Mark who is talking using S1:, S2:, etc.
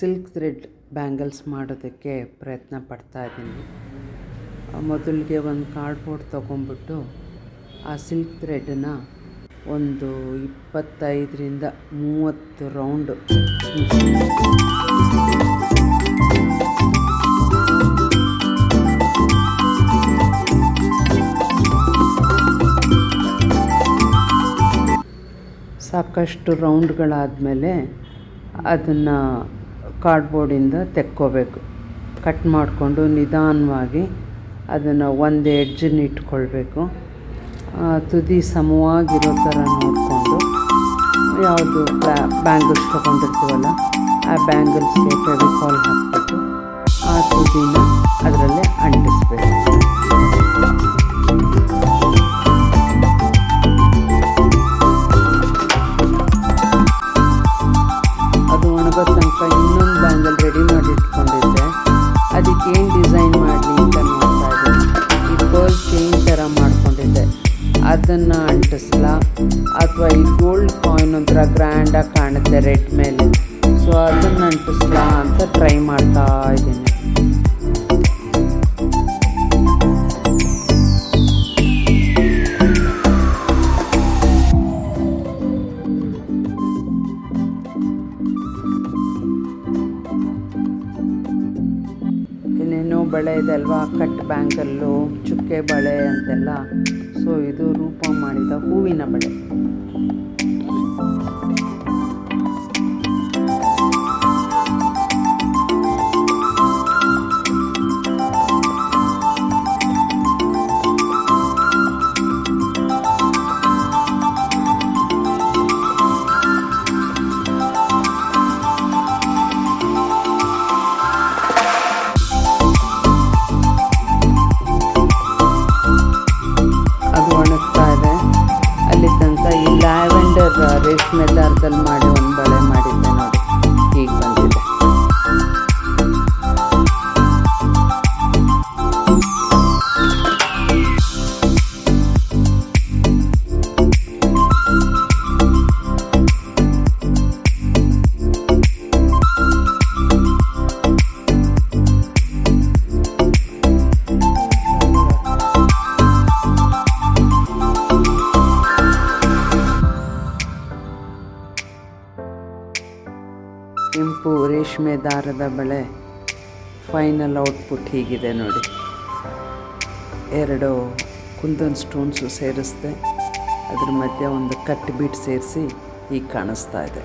S1: Silk thread bangles ಮಾಡೋದಕ್ಕೆ ಪ್ರಯತ್ನ ಪಡ್ತಾ ಇದ್ದೀನಿ. ಮೊದಲಿಗೆ ಒಂದು ಕಾರ್ಡ್ಬೋರ್ಡ್ ತೊಗೊಂಬಿಟ್ಟು ಆ ಸಿಲ್ಕ್ ಥ್ರೆಡನ್ನು ಒಂದು 25ರಿಂದ 30 ರೌಂಡು ಸಾಕಷ್ಟು ರೌಂಡ್ಗಳಾದಮೇಲೆ ಅದನ್ನು ಕಾರ್ಡ್ಬೋರ್ಡಿಂದ ತೆಕ್ಕೋಬೇಕು. ಕಟ್ ಮಾಡಿಕೊಂಡು ನಿಧಾನವಾಗಿ ಅದನ್ನು ಒಂದು ಎಡ್ಜನ್ನು ಇಟ್ಕೊಳ್ಬೇಕು. ತುದಿ ಸಮವಾಗಿರೋ ಥರ ನೋಡಿಕೊಂಡು ಯಾವುದು ಬ್ಯಾಂಗಲ್ಸ್ ತೊಗೊಂಡಿರ್ತೀವಲ್ಲ ಆ ಬ್ಯಾಂಗಲ್ಸ್ಗೆ ಫೆವಿಕಾಲ್ ಹಾಕ್ಬಿಟ್ಟು ಆ ತುದಿನ ಅದರಲ್ಲೇ ಅಂಟಿಸ್ಬೇಕು. ಅದು ಒಣಗೋ ತನಕ ಇನ್ನೊಂದು ಬ್ಯಾಂಗಲ್ ರೆಡಿ ಮಾಡಿ ಇಟ್ಕೊಂಡಿದ್ದೆ. ಅದಕ್ಕೇನು ಡಿಸೈನ್ ಮಾಡಲಿ ಅಂತ ನೋಡ್ತಾ ಇದ್ದೀನಿ. ಈ ಪರ್ಲ್ ಚೈನ್ ಥರ ಮಾಡ್ಕೊಂಡಿದ್ದೆ, ಅದನ್ನು ಅಂಟಿಸ್ಲಾ ಅಥವಾ ಈ ಗೋಲ್ಡ್ ಕಾಯಿನ್ ಒಂಥರ ಗ್ರ್ಯಾಂಡಾಗಿ ಕಾಣುತ್ತೆ ರೆಡ್ ಮೇಲೆ, ಸೊ ಅದನ್ನು ಅಂಟಿಸ್ಲಾ ಅಂತ ಟ್ರೈ ಮಾಡ್ತಾ ಇದ್ದೀನಿ. ಇನ್ನೇನೋ ಬಳೆ ಇದೆ ಅಲ್ವಾ, ಕಟ್ ಬ್ಯಾಂಗಲ್ಲು, ಚುಕ್ಕೆ ಬಳೆ ಅಂತೆಲ್ಲ. ಸೊ ಇದು ರೂಪ ಮಾಡಿದ ಹೂವಿನ ಬಳೆ. ಈ ಲ್ಯಾವೆಂಡರ್ ರೇಷ್ಮೆ ದಾರದಲ್ಲಿ ಮಾಡಿ ಒಂದು ಬಳೆ ಮಾಡಿದ್ದೆ ನೋಡಿ, ಹೀಗೆ ಬಂದಿದೆ. ಕೆಂಪು ರೇಷ್ಮೆ ದಾರದ ಬಳೆ ಫೈನಲ್ ಔಟ್ಪುಟ್ ಹೀಗಿದೆ ನೋಡಿ. 2 ಕುಂದನ್ ಸ್ಟೋನ್ಸು ಸೇರಿಸ್ದೆ, ಅದ್ರ ಮಧ್ಯೆ ಒಂದು ಕಟ್ ಬೀಟ್ ಸೇರಿಸಿ ಹೀಗೆ ಕಾಣಿಸ್ತಾ ಇದೆ.